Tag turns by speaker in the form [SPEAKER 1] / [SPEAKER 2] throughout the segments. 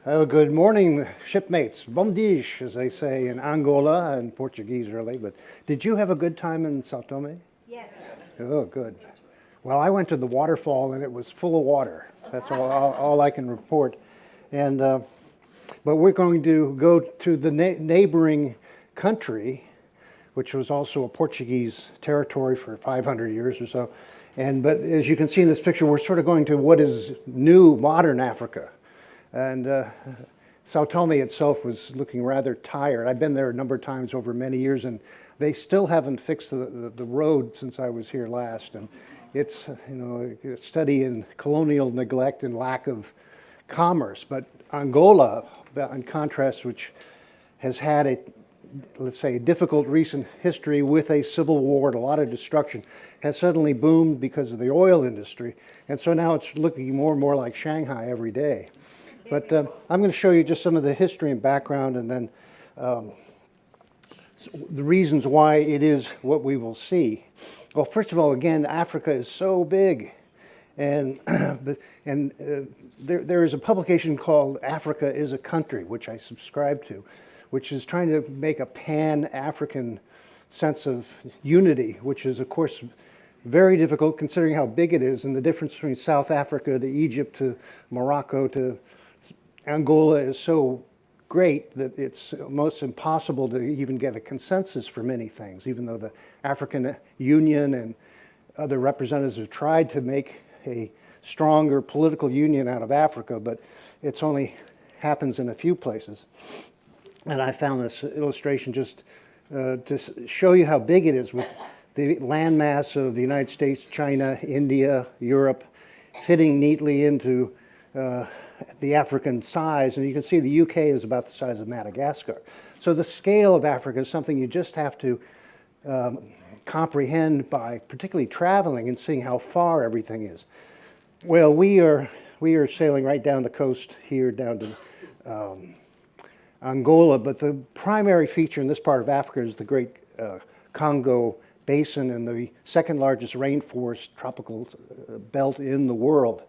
[SPEAKER 1] Oh, good morning, shipmates. Bom dia, as they say in Angola and Portuguese, really. But did you have a good time in Sao Tome?
[SPEAKER 2] Yes.
[SPEAKER 1] Oh, good. Well, I went to the waterfall and it was full of water. That's all I can report. And but we're going to go to the neighboring country, which was also a Portuguese territory for 500 years or so. But as you can see in this picture, we're sort of going to what is new, modern Africa. And Sao Tome itself was looking rather tired. I've been there a number of times over many years, and they still haven't fixed the road since I was here last. And it's a study in colonial neglect and lack of commerce. But Angola, in contrast, which has had let's say, a difficult recent history with a civil war and a lot of destruction, has suddenly boomed because of the oil industry. And so now it's looking more and more like Shanghai every day. But I'm going to show you just some of the history and background, and then the reasons why it is what we will see. Well, first of all, again, Africa is so big. And, there is a publication called Africa is a Country, which I subscribe to, which is trying to make a pan-African sense of unity, which is, of course, very difficult considering how big it is, and the difference between South Africa to Egypt to Morocco to Angola is so great that it's almost impossible to even get a consensus for many things, even though the African Union and other representatives have tried to make a stronger political union out of Africa, but it's only happens in a few places. And I found this illustration just to show you how big it is with the landmass of the United States, China, India, Europe, fitting neatly into the African size. And you can see the UK is about the size of Madagascar. So the scale of Africa is something you just have to comprehend by particularly traveling and seeing how far everything is. Well, we are sailing right down the coast here down to Angola, but the primary feature in this part of Africa is the great Congo basin and the second largest rainforest tropical belt in the world.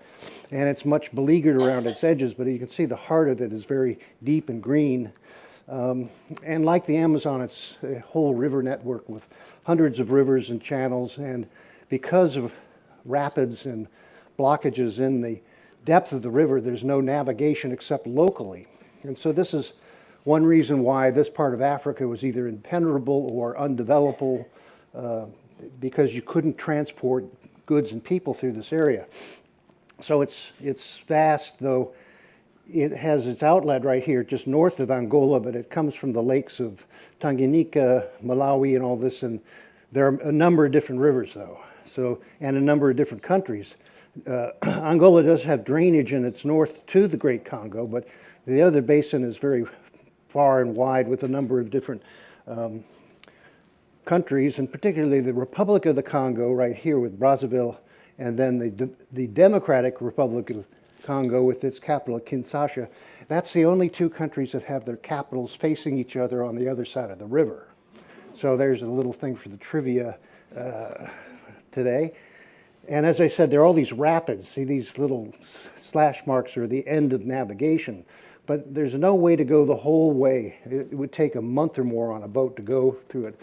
[SPEAKER 1] And it's much beleaguered around its edges, but you can see the heart of it is very deep and green. And like the Amazon, it's a whole river network with hundreds of rivers and channels. And because of rapids and blockages in the depth of the river, there's no navigation except locally. And so this is one reason why this part of Africa was either impenetrable or undevelopable, because you couldn't transport goods and people through this area. So it's vast, though it has its outlet right here just north of Angola, but it comes from the lakes of Tanganyika, Malawi, and all this, and there are a number of different rivers, though, and a number of different countries. Angola does have drainage in its north to the Great Congo, but the other basin is very far and wide with a number of different countries, and particularly the Republic of the Congo right here with Brazzaville, and then the Democratic Republic of Congo with its capital Kinshasa. That's the only two countries that have their capitals facing each other on the other side of the river. So there's a little thing for the trivia today. And as I said, there are all these rapids. See, these little slash marks are the end of navigation. But there's no way to go the whole way. It would take a month or more on a boat to go through it.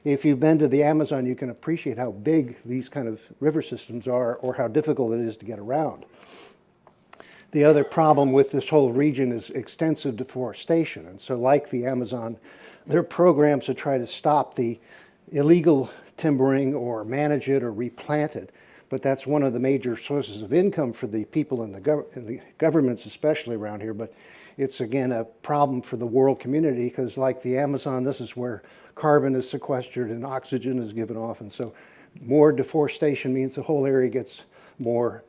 [SPEAKER 1] If you've been to the Amazon, you can appreciate how big these kind of river systems are or how difficult it is to get around. The other problem with this whole region is extensive deforestation. And so like the Amazon, there are programs to try to stop the illegal timbering or manage it or replant it. But that's one of the major sources of income for the people in the governments, especially around here. But it's, again, a problem for the world community because, like the Amazon, this is where carbon is sequestered and oxygen is given off. And so more deforestation means the whole area gets more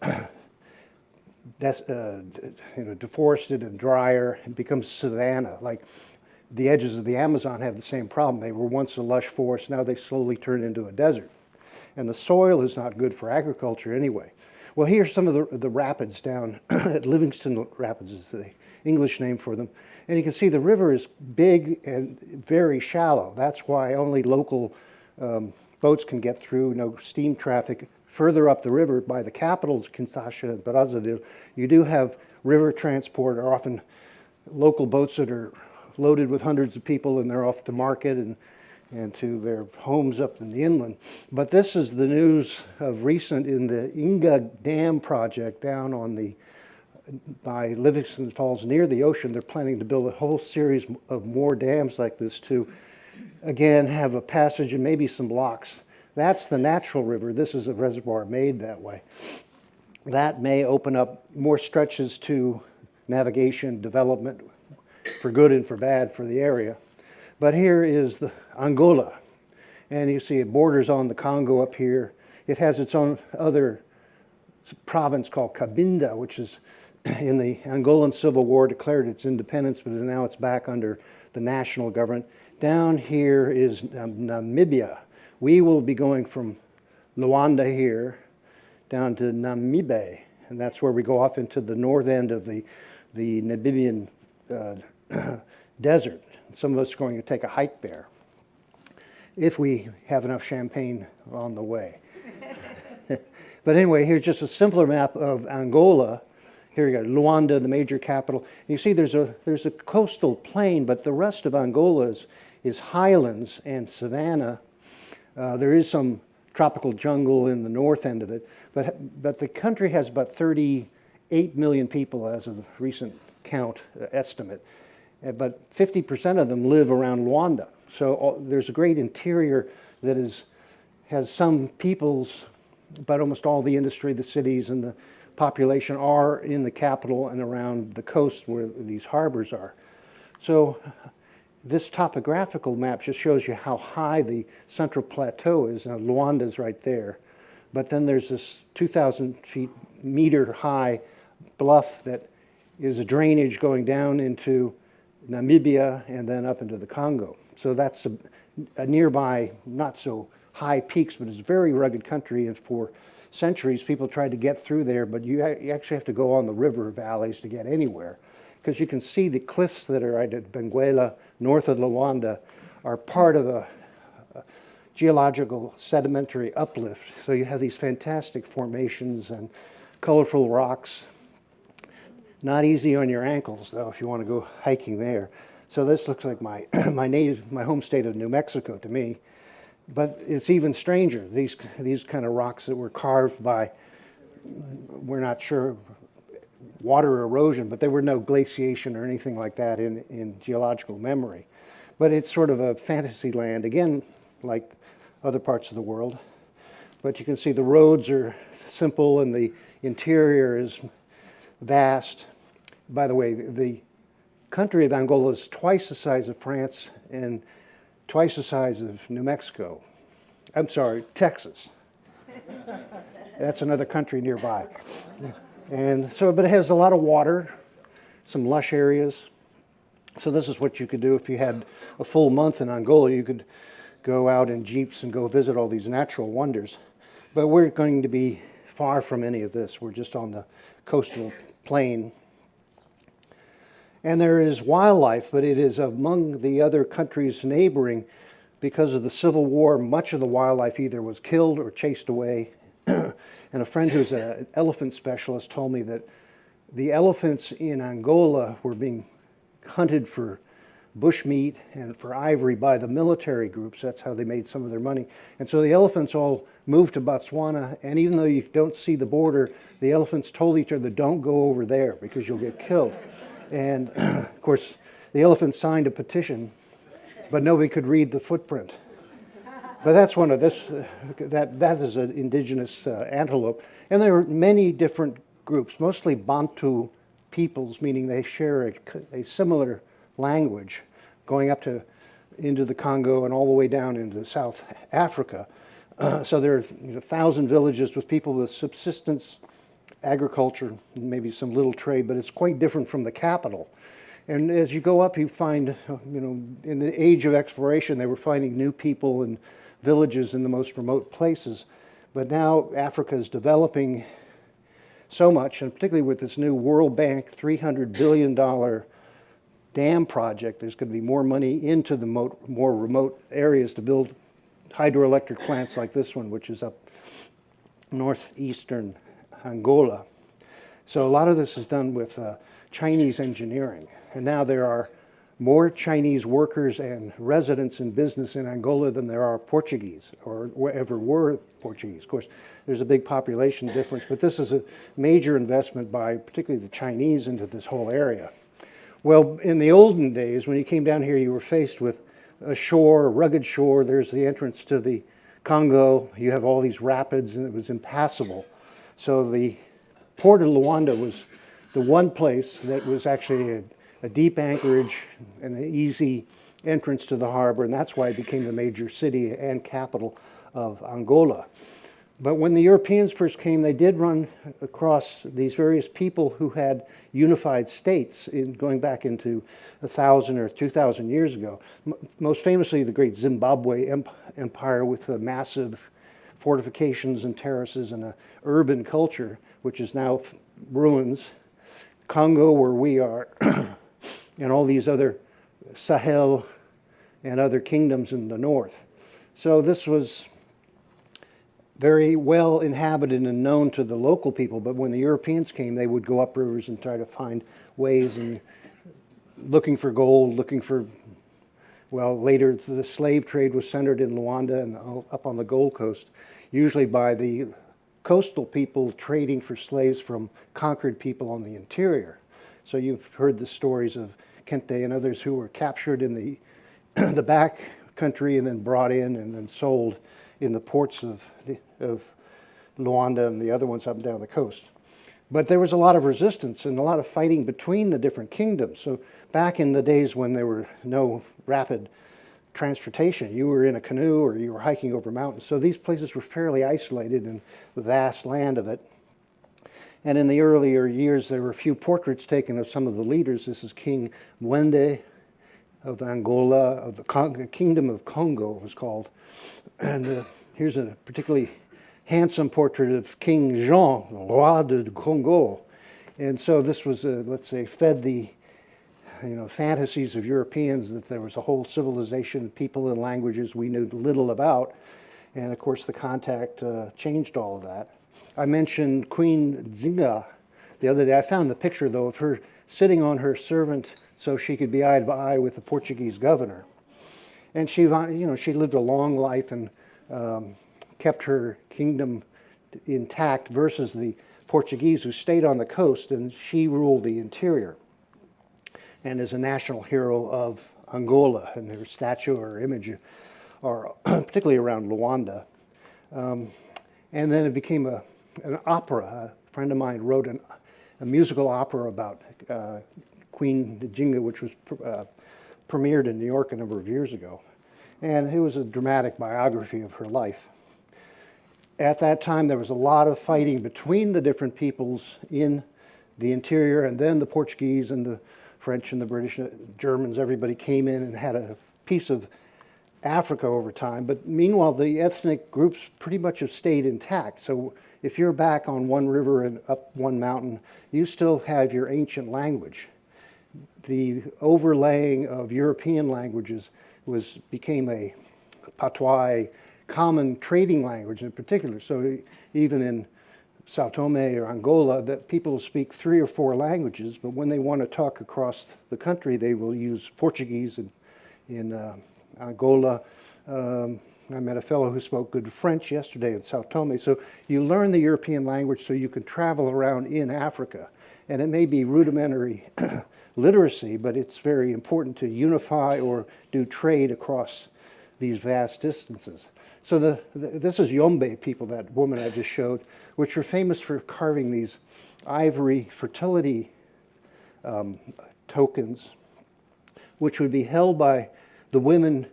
[SPEAKER 1] deforested and drier and becomes savanna. Like the edges of the Amazon have the same problem. They were once a lush forest. Now they slowly turn into a desert. And the soil is not good for agriculture anyway. Well, here's some of the rapids down at Livingston Rapids is the English name for them. And you can see the river is big and very shallow. That's why only local boats can get through, no steam traffic further up the river by the capitals, Kinshasa and Brazzaville, you do have river transport, or often local boats that are loaded with hundreds of people, and they're off to market and to their homes up in the inland. But this is the news of recent in the Inga Dam project down on the by Livingston Falls near the ocean. They're planning to build a whole series of more dams like this to, again, have a passage and maybe some locks. That's the natural river. This is a reservoir made that way. That may open up more stretches to navigation, development, for good and for bad for the area. But here is the Angola. And you see it borders on the Congo up here. It has its own other province called Cabinda, which is in the Angolan Civil War declared its independence, but now it's back under the national government. Down here is Namibia. We will be going from Luanda here down to Namibe, and that's where we go off into the north end of the Namibian desert. Some of us are going to take a hike there, if we have enough champagne on the way. But anyway, here's just a simpler map of Angola. Here you go, Luanda, the major capital. You see there's a coastal plain, but the rest of Angola is highlands and savanna. There is some tropical jungle in the north end of it, but the country has about 38 million people as of the recent count estimate. But 50% of them live around Luanda. So there's a great interior that has some peoples, but almost all the industry, the cities, and the population are in the capital and around the coast where these harbors are. So this topographical map just shows you how high the central plateau is. Now, Luanda's right there. But then there's this 2,000 meter high bluff that is a drainage going down into Namibia and then up into the Congo. So that's a nearby, not so high peaks, but it's a very rugged country, and for centuries people tried to get through there, but you actually have to go on the river valleys to get anywhere, because you can see the cliffs that are right at Benguela, north of Luanda, are part of a geological sedimentary uplift. So you have these fantastic formations and colorful rocks. Not easy on your ankles, though, if you want to go hiking there. So this looks like my my home state of New Mexico to me. But it's even stranger. These kind of rocks that were carved by, we're not sure, water erosion, but there were no glaciation or anything like that in geological memory. But it's sort of a fantasy land, again, like other parts of the world. But you can see the roads are simple and the interior is vast. By the way, the country of Angola is twice the size of France and twice the size of New Mexico. I'm sorry, Texas. That's another country nearby. And so, but it has a lot of water, some lush areas. So this is what you could do if you had a full month in Angola. You could go out in jeeps and go visit all these natural wonders. But we're going to be far from any of this. We're just on the coastal plain. And there is wildlife, but it is among the other countries neighboring. Because of the Civil War, much of the wildlife either was killed or chased away. And a friend who's an elephant specialist told me that the elephants in Angola were being hunted for bushmeat and for ivory by the military groups. That's how they made some of their money. And so the elephants all moved to Botswana, and even though you don't see the border, the elephants told each other, don't go over there because you'll get killed. And of course, the elephants signed a petition, but nobody could read the footprint. But that's one of this, that is an indigenous antelope. And there are many different groups, mostly Bantu peoples, meaning they share a similar language, going up into the Congo and all the way down into South Africa. So there are 1,000 villages with people with subsistence, agriculture, maybe some little trade, but it's quite different from the capital. And as you go up, you find, in the age of exploration, they were finding new people and villages in the most remote places. But now Africa is developing so much, and particularly with this new World Bank $300 billion dam project, there's going to be more money into the more remote areas to build hydroelectric plants like this one, which is up northeastern Angola. So a lot of this is done with Chinese engineering. And now there are more Chinese workers and residents in business in Angola than there are Portuguese, or ever were Portuguese. Of course, there's a big population difference, but this is a major investment by particularly the Chinese into this whole area. Well, in the olden days, when you came down here, you were faced with a shore, a rugged shore. There's the entrance to the Congo. You have all these rapids, and it was impassable. So the port of Luanda was the one place that was actually a deep anchorage and an easy entrance to the harbor, and that's why it became the major city and capital of Angola. But when the Europeans first came, they did run across these various people who had unified states going back into 1,000 or 2,000 years ago. Most famously, the great Zimbabwe Empire with the massive fortifications and terraces and an urban culture, which is now ruins. Congo, where we are, and all these other Sahel and other kingdoms in the north. So this was very well inhabited and known to the local people, but when the Europeans came, they would go up rivers and try to find ways and looking for gold, well, later the slave trade was centered in Luanda and up on the Gold Coast, usually by the coastal people trading for slaves from conquered people on the interior. So you've heard the stories of Kente and others who were captured in the the back country and then brought in and then sold in the ports of Luanda and the other ones up and down the coast. But there was a lot of resistance and a lot of fighting between the different kingdoms. So back in the days when there were no rapid transportation, you were in a canoe or you were hiking over mountains. So these places were fairly isolated in the vast land of it. And in the earlier years, there were a few portraits taken of some of the leaders. This is King Mwende of Angola, of the Kingdom of Congo, it was called. And here's a particularly handsome portrait of King Jean, Roi de Congo. And so this was, let's say, fed the fantasies of Europeans that there was a whole civilization, people and languages we knew little about. And of course, the contact changed all of that. I mentioned Queen Nzinga the other day. I found the picture, though, of her sitting on her servant so she could be eye to eye with the Portuguese governor. And she lived a long life and kept her kingdom intact versus the Portuguese who stayed on the coast, and she ruled the interior and is a national hero of Angola, and her statue or image are particularly around Luanda. And then it became an opera. A friend of mine wrote a musical opera about Queen Nzinga, which was premiered in New York a number of years ago. And it was a dramatic biography of her life. At that time, there was a lot of fighting between the different peoples in the interior, and then the Portuguese and the French and the British, Germans, everybody came in and had a piece of Africa over time. But meanwhile, the ethnic groups pretty much have stayed intact. So if you're back on one river and up one mountain, you still have your ancient language. The overlaying of European languages became a patois, common trading language in particular. So even in Sao Tome or Angola, that people speak 3 or 4 languages, but when they want to talk across the country, they will use Portuguese in Angola. I met a fellow who spoke good French yesterday in Sao Tome. So you learn the European language so you can travel around in Africa. And it may be rudimentary literacy, but it's very important to unify or do trade across these vast distances. So this is Yombe people, that woman I just showed, which were famous for carving these ivory fertility tokens, which would be held by the women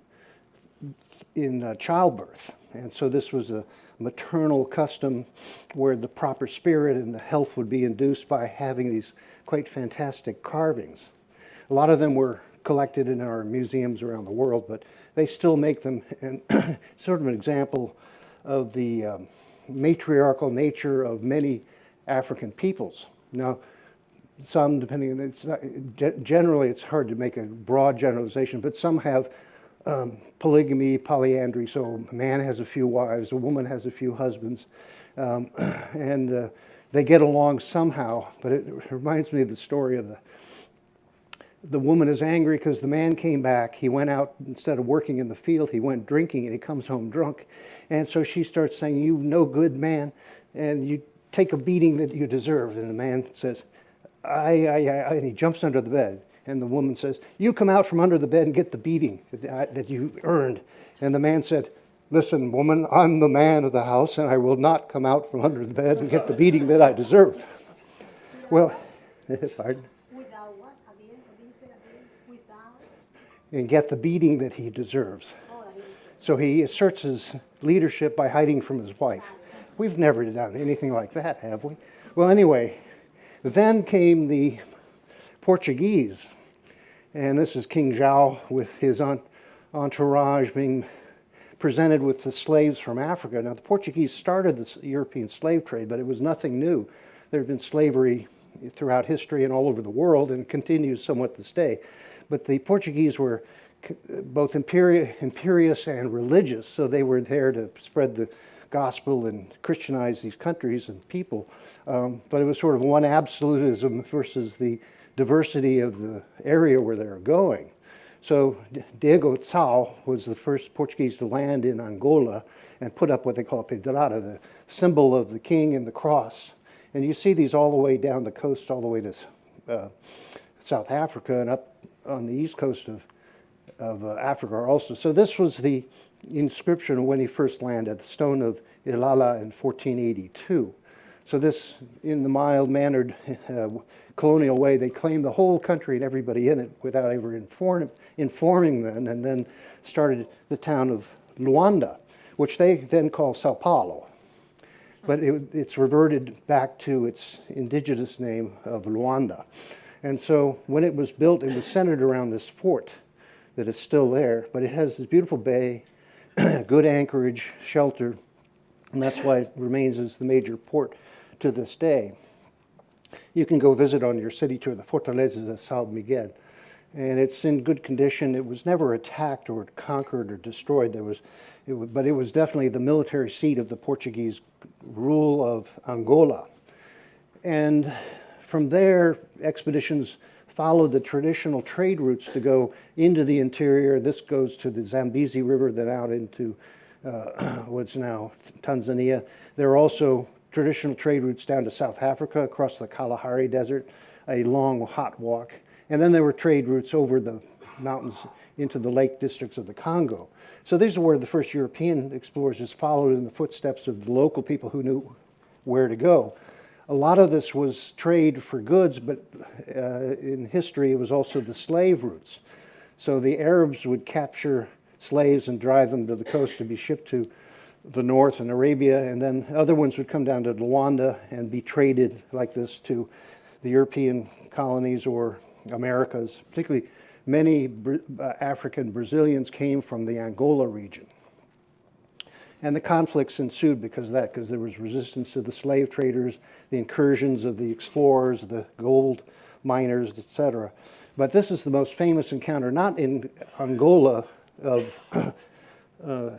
[SPEAKER 1] in childbirth. And so this was a maternal custom where the proper spirit and the health would be induced by having these quite fantastic carvings. A lot of them were collected in our museums around the world, but they still make them, and sort of an example of the matriarchal nature of many African peoples. Now, some, depending on, generally it's hard to make a broad generalization, but some have polygamy, polyandry, so a man has a few wives, a woman has a few husbands, and they get along somehow. But it reminds me of the story of the woman is angry because the man came back. He went out, instead of working in the field, he went drinking, and he comes home drunk. And so she starts saying, "You no good man, and you take a beating that you deserve." And the man says, and he jumps under the bed. And the woman says, "You come out from under the bed and get the beating that you earned." And the man said, "Listen, woman, I'm the man of the house, and I will not come out from under the bed and get the beating that I deserve." Well, pardon?
[SPEAKER 2] Without what? At the end? What did you say at the end? Without?
[SPEAKER 1] And get the beating that he deserves.
[SPEAKER 2] Oh, that he deserves.
[SPEAKER 1] So he asserts his leadership by hiding from his wife. We've never done anything like that, have we? Well, anyway, then came the Portuguese. And this is King Zhao with his entourage being presented with the slaves from Africa. Now, the Portuguese started the European slave trade, but it was nothing new. There had been slavery throughout history and all over the world, and continues somewhat this day. But the Portuguese were both imperious and religious, so they were there to spread the gospel and Christianize these countries and people. But it was sort of one absolutism versus the diversity of the area where they were going. So Diego Tsao was the first Portuguese to land in Angola and put up what they call a pedrada, the symbol of the king and the cross. And you see these all the way down the coast, all the way to South Africa and up on the east coast of Africa also. So this was the inscription when he first landed, the stone of Ilala in 1482. So this, in the mild-mannered colonial way, they claimed the whole country and everybody in it without ever informing them, and then started the town of Luanda, which they then call Sao Paulo. But it's reverted back to its indigenous name of Luanda. And so when it was built, it was centered around this fort that is still there, but it has this beautiful bay, good anchorage, shelter, and that's why it remains as the major port to this day. You can go visit on your city tour the Fortaleza de São Miguel, and it's in good condition. It was never attacked or conquered or destroyed. But it was definitely the military seat of the Portuguese rule of Angola. And from there, expeditions followed the traditional trade routes to go into the interior. This goes to the Zambezi River, then out into what's now Tanzania. There are also traditional trade routes down to South Africa, across the Kalahari Desert, a long hot walk. And then there were trade routes over the mountains into the lake districts of the Congo. So these are where the first European explorers just followed in the footsteps of the local people who knew where to go. A lot of this was trade for goods, but in history it was also the slave routes. So the Arabs would capture slaves and drive them to the coast to be shipped to the north and Arabia, and then other ones would come down to Luanda and be traded like this to the European colonies or Americas. Particularly, many African Brazilians came from the Angola region. And the conflicts ensued because of that, because there was resistance to the slave traders, the incursions of the explorers, the gold miners, etc. But this is the most famous encounter, not in Angola, of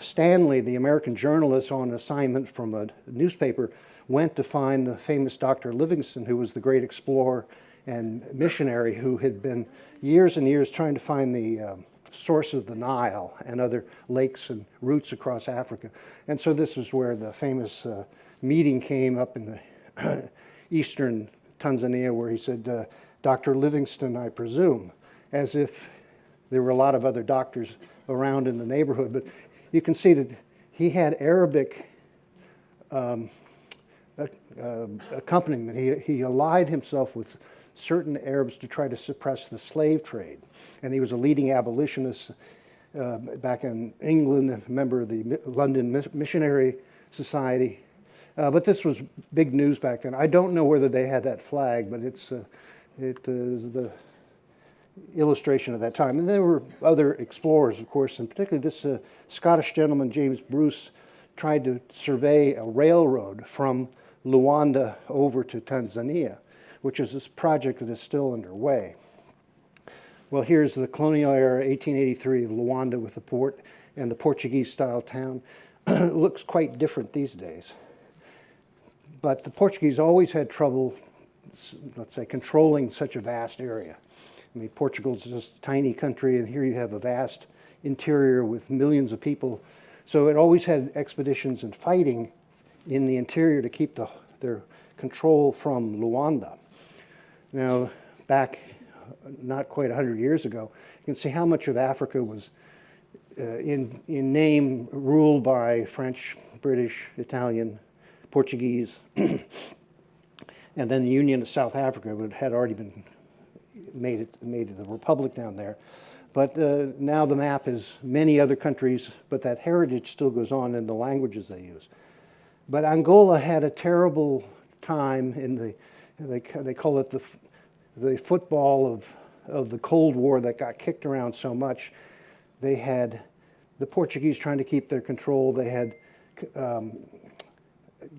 [SPEAKER 1] Stanley, the American journalist on assignment from a newspaper, went to find the famous Dr. Livingstone, who was the great explorer and missionary who had been years and years trying to find the source of the Nile and other lakes and routes across Africa. And so this is where the famous meeting came up in the eastern Tanzania, where he said, "Dr. Livingstone, I presume," as if there were a lot of other doctors around in the neighborhood. But you can see that he had Arabic accompaniment. He allied himself with certain Arabs to try to suppress the slave trade. And he was a leading abolitionist back in England, a member of the London Missionary Society. But this was big news back then. I don't know whether they had that flag, but it is the illustration of that time. And there were other explorers, of course, and particularly this Scottish gentleman, James Bruce, tried to survey a railroad from Luanda over to Tanzania, which is this project that is still underway. Well, here's the colonial era, 1883, of Luanda with the port and the Portuguese-style town. It looks quite different these days. But the Portuguese always had trouble, let's say, controlling such a vast area. I mean, Portugal's just a tiny country, and here you have a vast interior with millions of people. So it always had expeditions and fighting in the interior to keep their control from Luanda. Now, back not quite 100 years ago, you can see how much of Africa was in name ruled by French, British, Italian, Portuguese, and then the Union of South Africa had already been made the republic down there. But now the map is many other countries, but that heritage still goes on in the languages they use. But Angola had a terrible time in they call it the football of the Cold War that got kicked around so much. They had the Portuguese trying to keep their control. They had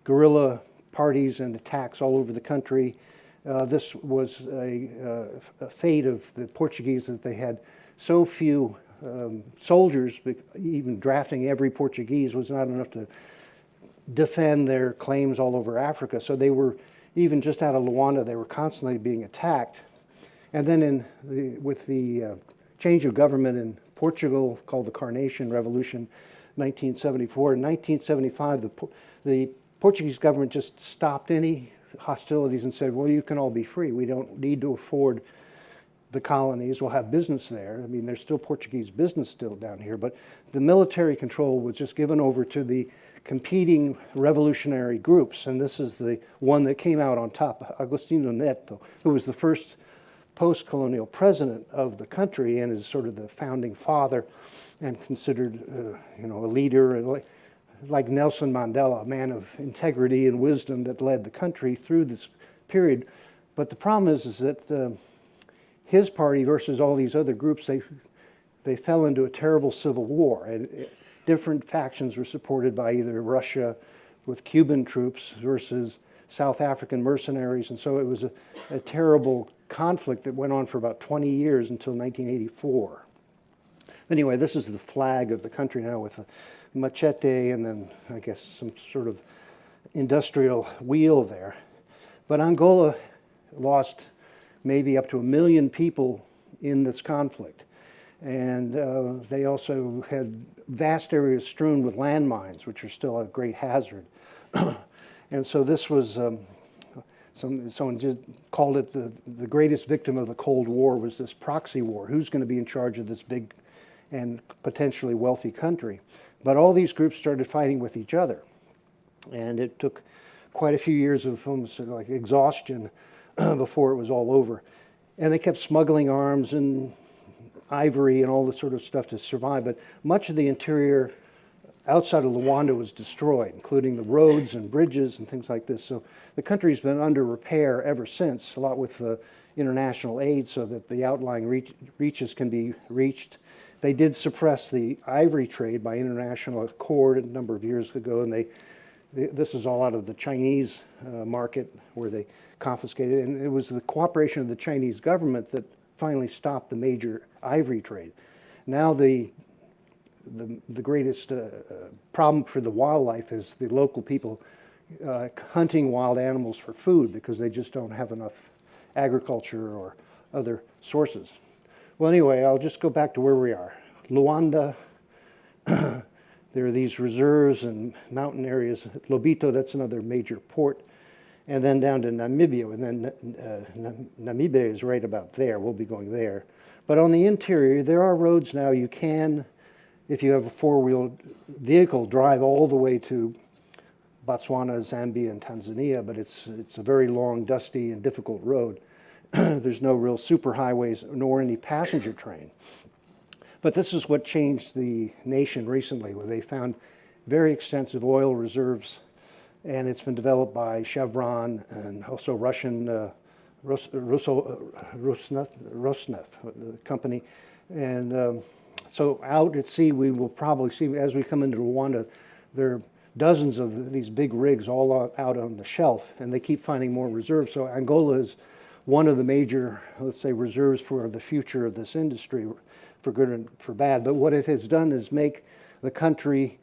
[SPEAKER 1] guerrilla parties and attacks all over the country. This was a fate of the Portuguese, that they had so few soldiers, even drafting every Portuguese was not enough to defend their claims all over Africa. So they were, even just out of Luanda, they were constantly being attacked. And then with the change of government in Portugal, called the Carnation Revolution, 1974. In 1975, the Portuguese government just stopped any hostilities and said, well, you can all be free. We don't need to afford the colonies. We'll have business there. I mean, there's still Portuguese business still down here, but the military control was just given over to the competing revolutionary groups. And this is the one that came out on top, Agostinho Neto, who was the first post-colonial president of the country and is sort of the founding father and considered a leader, like Nelson Mandela, a man of integrity and wisdom that led the country through this period. But the problem is that his party versus all these other groups, they fell into a terrible civil war. And different factions were supported by either Russia with Cuban troops versus South African mercenaries. And so it was a terrible conflict that went on for about 20 years until 1984. Anyway, this is the flag of the country now with a machete and then I guess some sort of industrial wheel there. But Angola lost maybe up to 1 million people in this conflict. And they also had vast areas strewn with landmines, which are still a great hazard. And so this was, someone just called it the greatest victim of the Cold War was this proxy war. Who's going to be in charge of this big and potentially wealthy country? But all these groups started fighting with each other. And it took quite a few years of almost like exhaustion before it was all over. And they kept smuggling arms and ivory and all this sort of stuff to survive. But much of the interior outside of Luanda was destroyed, including the roads and bridges and things like this. So the country's been under repair ever since, a lot with international aid so that the outlying reaches can be reached. They did suppress the ivory trade by international accord a number of years ago, and this is all out of the Chinese market where they confiscated. And it was the cooperation of the Chinese government that finally stopped the major ivory trade. Now the greatest problem for the wildlife is the local people hunting wild animals for food because they just don't have enough agriculture or other sources. Well, anyway, I'll just go back to where we are. Luanda, there are these reserves and mountain areas. Lobito, that's another major port. And then down to Namibia, and then Namibia is right about there. We'll be going there. But on the interior, there are roads now you can, if you have a four-wheel vehicle, drive all the way to Botswana, Zambia, and Tanzania, but it's a very long, dusty, and difficult road. There's no real superhighways nor any passenger train. But this is what changed the nation recently, where they found very extensive oil reserves, and it's been developed by Chevron and also Russian Rosneft company. And so out at sea, we will probably see, as we come into Rwanda, there are dozens of these big rigs all out on the shelf, and they keep finding more reserves. So Angola is one of the major, let's say, reserves for the future of this industry, for good and for bad. But what it has done is make the country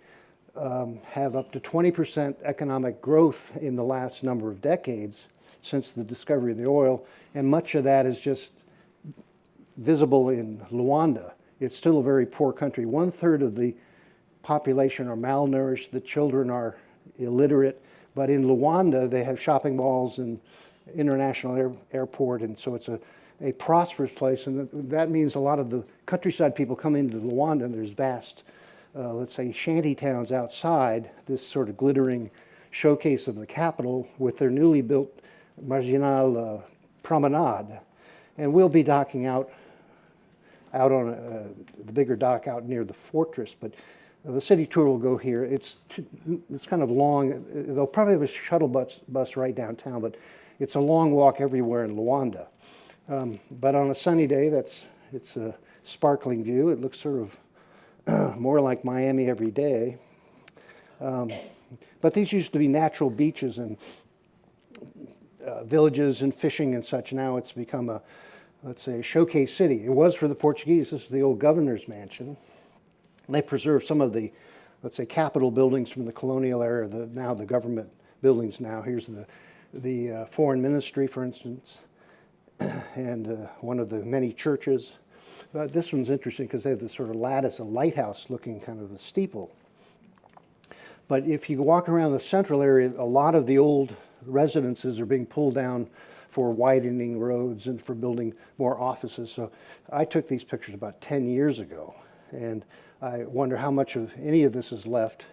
[SPEAKER 1] have up to 20% economic growth in the last number of decades since the discovery of the oil, and much of that is just visible in Luanda. It's still a very poor country. 1/3 of the population are malnourished, the children are illiterate, but in Luanda they have shopping malls and international airport, and so it's a prosperous place, and that means a lot of the countryside people come into Luanda, and there's vast, let's say, shanty towns outside this sort of glittering showcase of the capital with their newly built Marginal Promenade. And we'll be docking out on the bigger dock out near the fortress, but the city tour will go here. It's kind of long. They'll probably have a shuttle bus right downtown, but it's a long walk everywhere in Luanda. But on a sunny day, it's a sparkling view. It looks sort of more like Miami every day. But these used to be natural beaches and villages and fishing and such. Now it's become let's say, a showcase city. It was for the Portuguese. This is the old governor's mansion. And they preserved some of the, let's say, capitol buildings from the colonial era, now the government buildings now. Here's the foreign ministry, for instance, and one of the many churches. But this one's interesting because they have this sort of lattice, a lighthouse looking kind of a steeple. But if you walk around the central area, a lot of the old residences are being pulled down for widening roads and for building more offices. So I took these pictures about 10 years ago, and I wonder how much of any of this is left.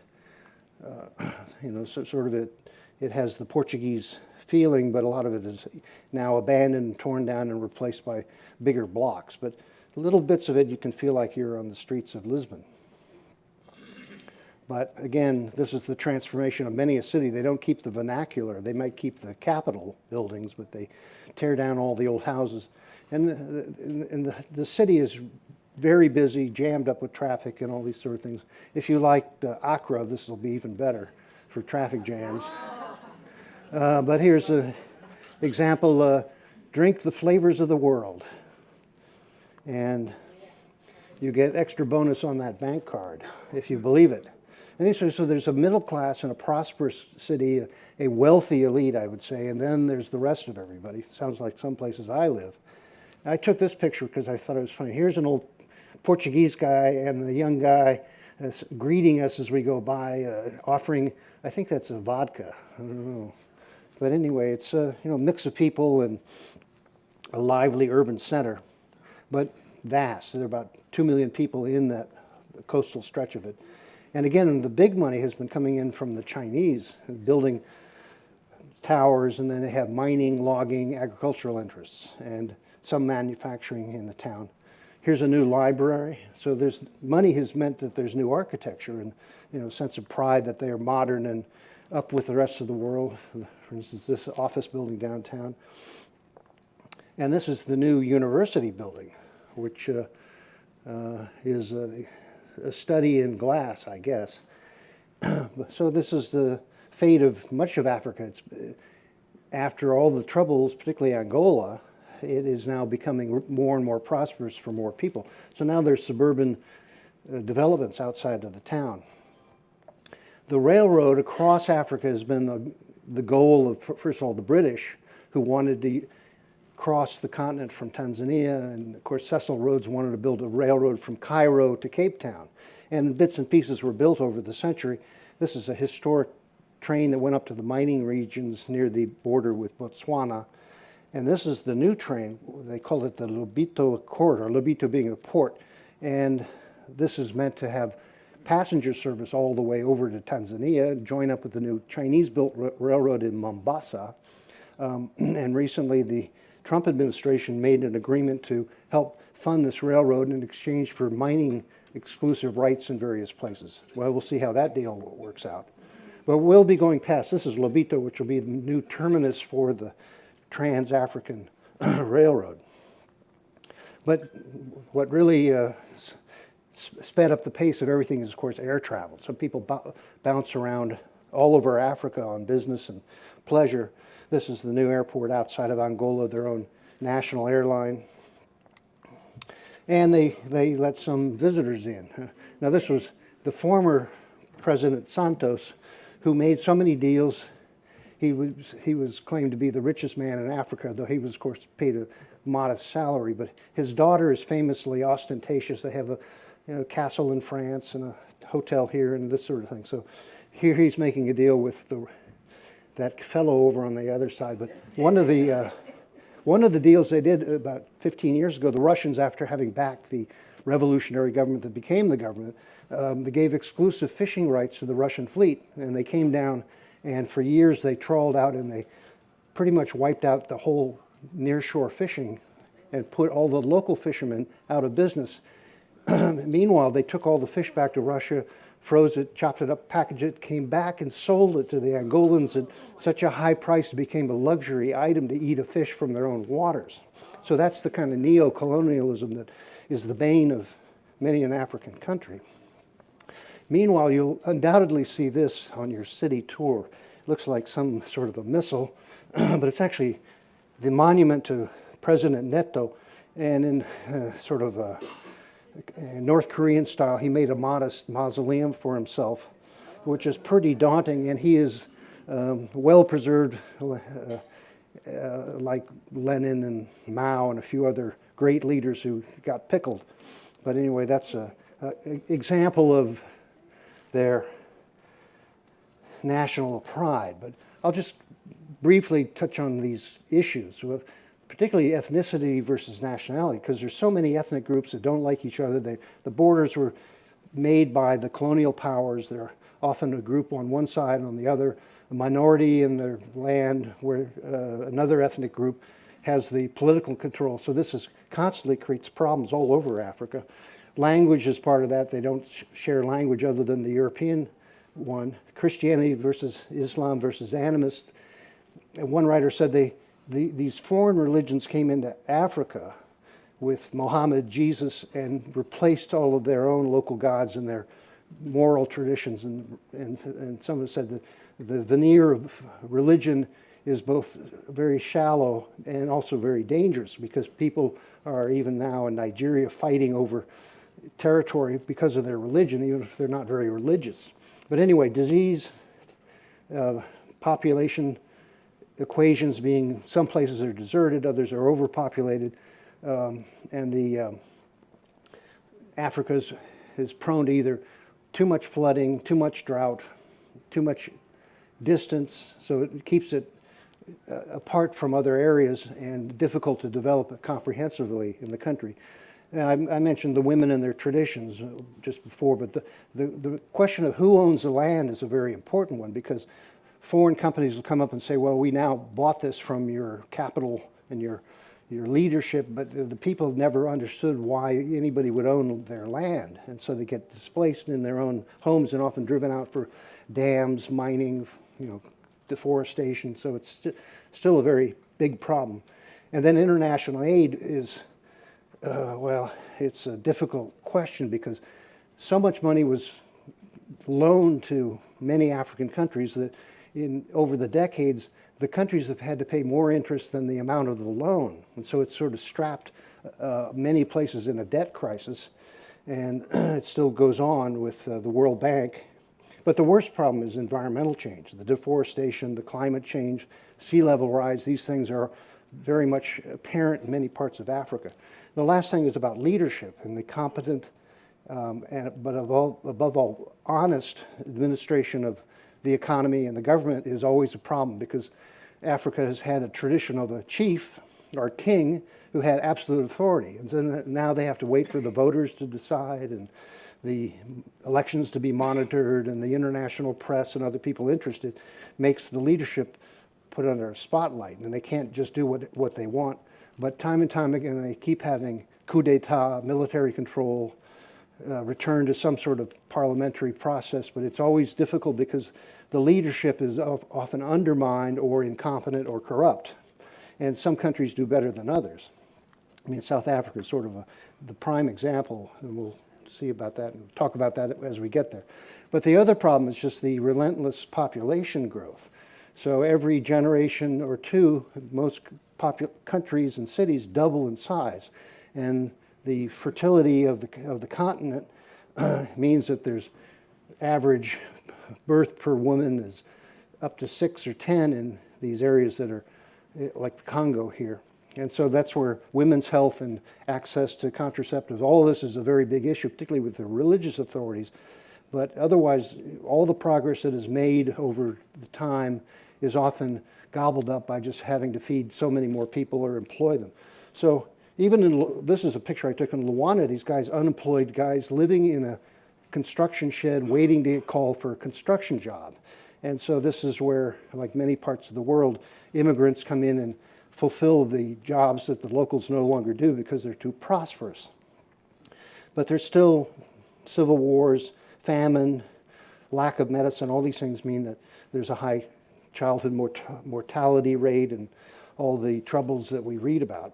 [SPEAKER 1] So sort of it has the Portuguese feeling, but a lot of it is now abandoned, torn down, and replaced by bigger blocks. But little bits of it, you can feel like you're on the streets of Lisbon. But again, this is the transformation of many a city. They don't keep the vernacular. They might keep the capitol buildings, but they tear down all the old houses. And the city is very busy, jammed up with traffic and all these sort of things. If you liked Accra, this will be even better for traffic jams. But here's an example, drink the flavors of the world. And you get extra bonus on that bank card, if you believe it. And so there's a middle class and a prosperous city, a wealthy elite, I would say, and then there's the rest of everybody. Sounds like some places I live. I took this picture because I thought it was funny. Here's an old Portuguese guy and the young guy greeting us as we go by, offering, I think that's a vodka. I don't know. But anyway, it's a mix of people and a lively urban center, but vast. There are about 2 million people in that coastal stretch of it. And again, the big money has been coming in from the Chinese, building towers, and then they have mining, logging, agricultural interests, and some manufacturing in the town. Here's a new library. So money has meant that there's new architecture and a sense of pride that they are modern and up with the rest of the world. For instance, this office building downtown. And this is the new university building, which is a study in glass, I guess. So this is the fate of much of Africa. After all the troubles, particularly Angola, it is now becoming more and more prosperous for more people. So now there's suburban developments outside of the town. The railroad across Africa has been the goal of, first of all, the British, who wanted to cross the continent from Tanzania, and of course Cecil Rhodes wanted to build a railroad from Cairo to Cape Town. And bits and pieces were built over the century. This is a historic train that went up to the mining regions near the border with Botswana. And this is the new train. They call it the Lobito Corridor, Lobito being the port. And this is meant to have passenger service all the way over to Tanzania, join up with the new Chinese-built railroad in Mombasa. And recently the Trump administration made an agreement to help fund this railroad in exchange for mining exclusive rights in various places. Well, we'll see how that deal works out. But we'll be going past, this is Lobito, which will be the new terminus for the Trans-African Railroad. But what really sped up the pace of everything is, of course, air travel. So people bounce around all over Africa on business and pleasure. This is the new airport outside of Angola, their own national airline. And they let some visitors in. Now this was the former President Santos, who made so many deals. He was claimed to be the richest man in Africa, though he was, of course, paid a modest salary. But his daughter is famously ostentatious. They have a castle in France and a hotel here and this sort of thing. So here he's making a deal with that fellow over on the other side. But one of the deals they did about 15 years ago, the Russians, after having backed the revolutionary government that became the government, they gave exclusive fishing rights to the Russian fleet, and they came down, and for years they trawled out and they pretty much wiped out the whole nearshore fishing and put all the local fishermen out of business. Meanwhile, they took all the fish back to Russia, froze it, chopped it up, packaged it, came back and sold it to the Angolans at such a high price it became a luxury item to eat a fish from their own waters. So that's the kind of neo-colonialism that is the bane of many an African country. Meanwhile, you'll undoubtedly see this on your city tour. It looks like some sort of a missile, but it's actually the monument to President Neto. And in sort of a North Korean style, he made a modest mausoleum for himself, which is pretty daunting, and he is well preserved, like Lenin and Mao and a few other great leaders who got pickled. But anyway, that's an example of their national pride. But I'll just briefly touch on these issues, particularly ethnicity versus nationality, because there's so many ethnic groups that don't like each other. The borders were made by the colonial powers. They're often a group on one side and on the other, a minority in their land where another ethnic group has the political control. So this constantly creates problems all over Africa. Language is part of that. They don't share language other than the European one. Christianity versus Islam versus animist. And one writer said these foreign religions came into Africa with Muhammad, Jesus, and replaced all of their own local gods and their moral traditions. And someone said that the veneer of religion is both very shallow and also very dangerous, because people are even now in Nigeria fighting over territory because of their religion, even if they're not very religious. But anyway, disease, population equations being some places are deserted, others are overpopulated, and Africa is prone to either too much flooding, too much drought, too much distance, so it keeps it apart from other areas and difficult to develop it comprehensively in the country. And I mentioned the women and their traditions just before, but the question of who owns the land is a very important one, because foreign companies will come up and say, well, we now bought this from your capital and your leadership, but the people have never understood why anybody would own their land. And so they get displaced in their own homes and often driven out for dams, mining, deforestation. So it's still a very big problem. And then international aid is, it's a difficult question, because so much money was loaned to many African countries that over the decades, the countries have had to pay more interest than the amount of the loan. And so it's sort of strapped many places in a debt crisis. And it still goes on with the World Bank. But the worst problem is environmental change, the deforestation, the climate change, sea level rise. These things are very much apparent in many parts of Africa. The last thing is about leadership and the competent, but above all, honest administration of the economy and the government is always a problem, because Africa has had a tradition of a chief or king who had absolute authority. And so now they have to wait for the voters to decide, and the elections to be monitored, and the international press and other people interested makes the leadership put under a spotlight, and they can't just do what they want. But time and time again, they keep having coup d'etat, military control, return to some sort of parliamentary process, but it's always difficult because the leadership is often undermined or incompetent or corrupt. And some countries do better than others. I mean, South Africa is sort of the prime example, and we'll see about that and talk about that as we get there. But the other problem is just the relentless population growth. So every generation or two, most countries and cities double in size. And the fertility of the continent means that there's average birth per woman is up to 6 or 10 in these areas that are like the Congo here. And so that's where women's health and access to contraceptives, all of this is a very big issue, particularly with the religious authorities. But otherwise, all the progress that is made over the time is often gobbled up by just having to feed so many more people or employ them. So even in, this is a picture I took in Luanda, these guys, unemployed guys living in a construction shed waiting to get called for a construction job. And so this is where, like many parts of the world, immigrants come in and fulfill the jobs that the locals no longer do because they're too prosperous. But there's still civil wars, famine, lack of medicine, all these things mean that there's a high childhood mortality rate and all the troubles that we read about.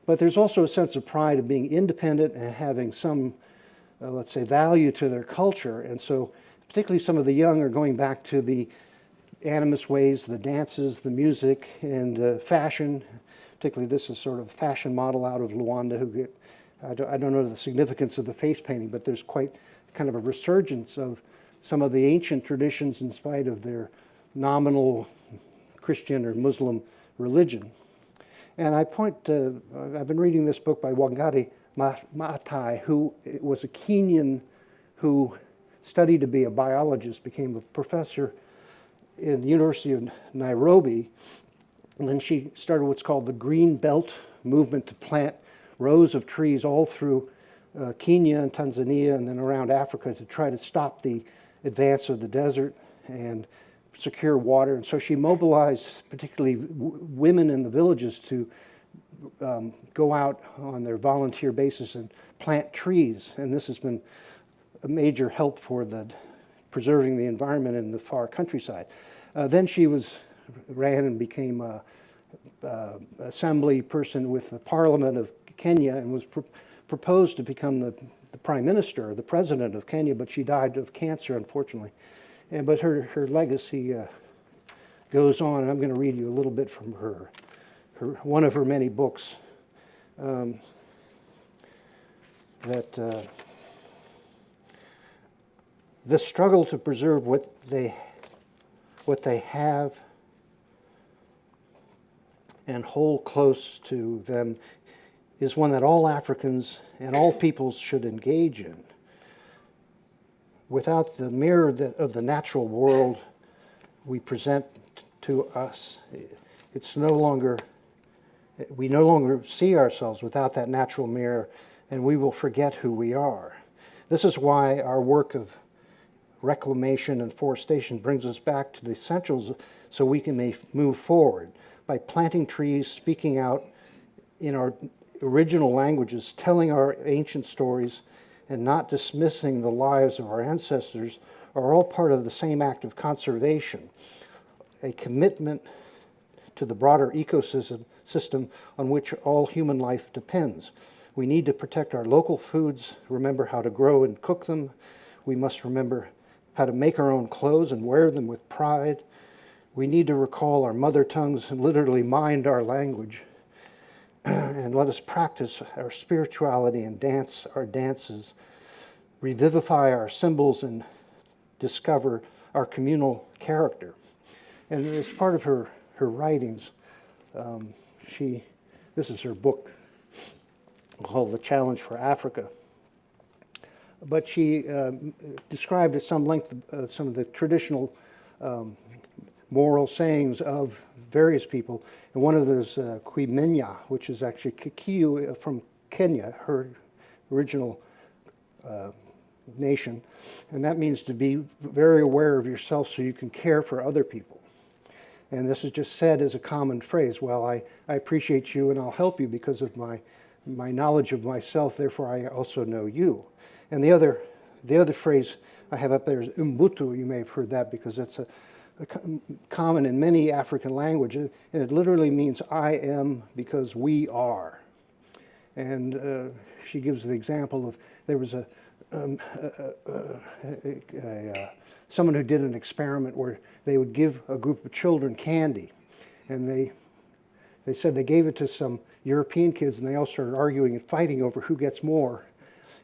[SPEAKER 1] But there's also a sense of pride of being independent and having some, let's say, value to their culture. And so particularly some of the young are going back to the animist ways, the dances, the music, and fashion. Particularly this is sort of a fashion model out of Luanda who get, I don't know the significance of the face painting, but there's quite kind of a resurgence of some of the ancient traditions in spite of their nominal Christian or Muslim religion. And I point to, I've been reading this book by Wangari Maathai, who was a Kenyan who studied to be a biologist, became a professor in the University of Nairobi, and then she started what's called the Green Belt movement to plant rows of trees all through Kenya and Tanzania and then around Africa to try to stop the advance of the desert and secure water. And so she mobilized particularly women in the villages to go out on their volunteer basis and plant trees. And this has been a major help for the preserving the environment in the far countryside. Then she ran and became a assembly person with the Parliament of Kenya and was proposed to become the prime minister or the president of Kenya, but she died of cancer, unfortunately. But her legacy goes on, and I'm going to read you a little bit from her one of her many books that the struggle to preserve what they have and hold close to them is one that all Africans and all peoples should engage in. Without the mirror of the natural world we present to us, we no longer see ourselves without that natural mirror, and we will forget who we are. This is why our work of reclamation and forestation brings us back to the essentials so we can move forward by planting trees, speaking out in our original languages, telling our ancient stories, and not dismissing the lives of our ancestors are all part of the same act of conservation, a commitment to the broader ecosystem on which all human life depends. We need to protect our local foods, remember how to grow and cook them. We must remember how to make our own clothes and wear them with pride. We need to recall our mother tongues and literally mind our language. And let us practice our spirituality and dance our dances, revivify our symbols, and discover our communal character. And as part of her writings, this is her book called The Challenge for Africa. But she described at some length some of the traditional moral sayings of various people. And one of those, Kuimenya, which is actually Kikuyu from Kenya, her original nation. And that means to be very aware of yourself so you can care for other people. And this is just said as a common phrase. Well, I appreciate you and I'll help you because of my knowledge of myself, therefore I also know you. And the other phrase I have up there is umbutu. You may have heard that because that's a common in many African languages, and it literally means I am because we are. And she gives the example of there was someone who did an experiment where they would give a group of children candy, and they said they gave it to some European kids, and they all started arguing and fighting over who gets more.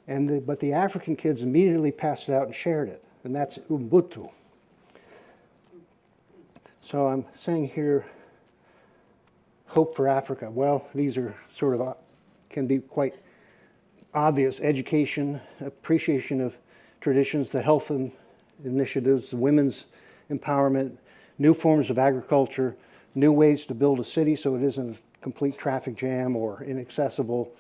[SPEAKER 1] But the African kids immediately passed it out and shared it. and that's Ubuntu. So I'm saying here, hope for Africa. Well, these are sort of, can be quite obvious: education, appreciation of traditions, the health initiatives, the women's empowerment, new forms of agriculture, new ways to build a city so it isn't a complete traffic jam or inaccessible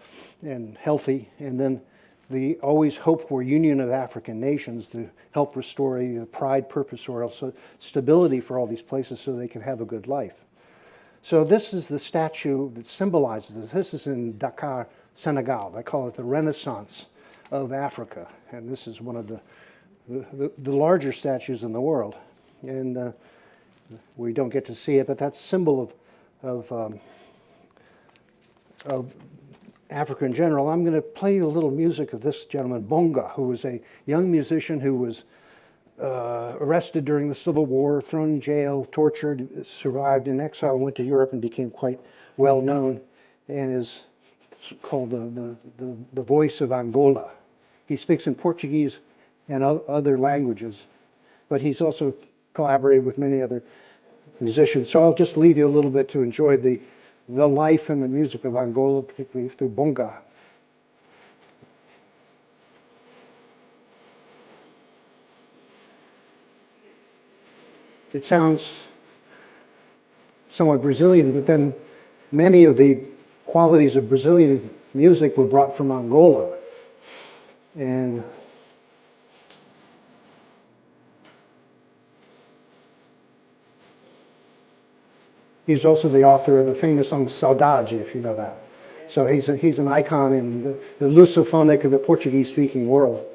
[SPEAKER 1] and healthy, and then the always hoped for union of African nations to help restore the pride, purpose, or also stability for all these places so they can have a good life. So this is the statue that symbolizes this. This is in Dakar, Senegal. They call it the Renaissance of Africa, and this is one of the larger statues in the world. And we don't get to see it, but that's a symbol of Africa in general. I'm going to play you a little music of this gentleman, Bonga, who was a young musician who was arrested during the Civil War, thrown in jail, tortured, survived in exile, went to Europe and became quite well known, and is called the voice of Angola. He speaks in Portuguese and other languages, but he's also collaborated with many other musicians. So I'll just leave you a little bit to enjoy the life and the music of Angola, particularly through Bonga. It sounds somewhat Brazilian, but then many of the qualities of Brazilian music were brought from Angola. And he's also the author of the famous song Saudade, if you know that. So he's an icon in the Lusophonic of the Portuguese-speaking world.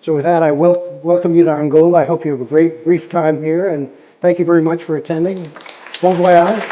[SPEAKER 1] So with that, I welcome you to Angola. I hope you have a great brief time here, and thank you very much for attending. Bon voyage.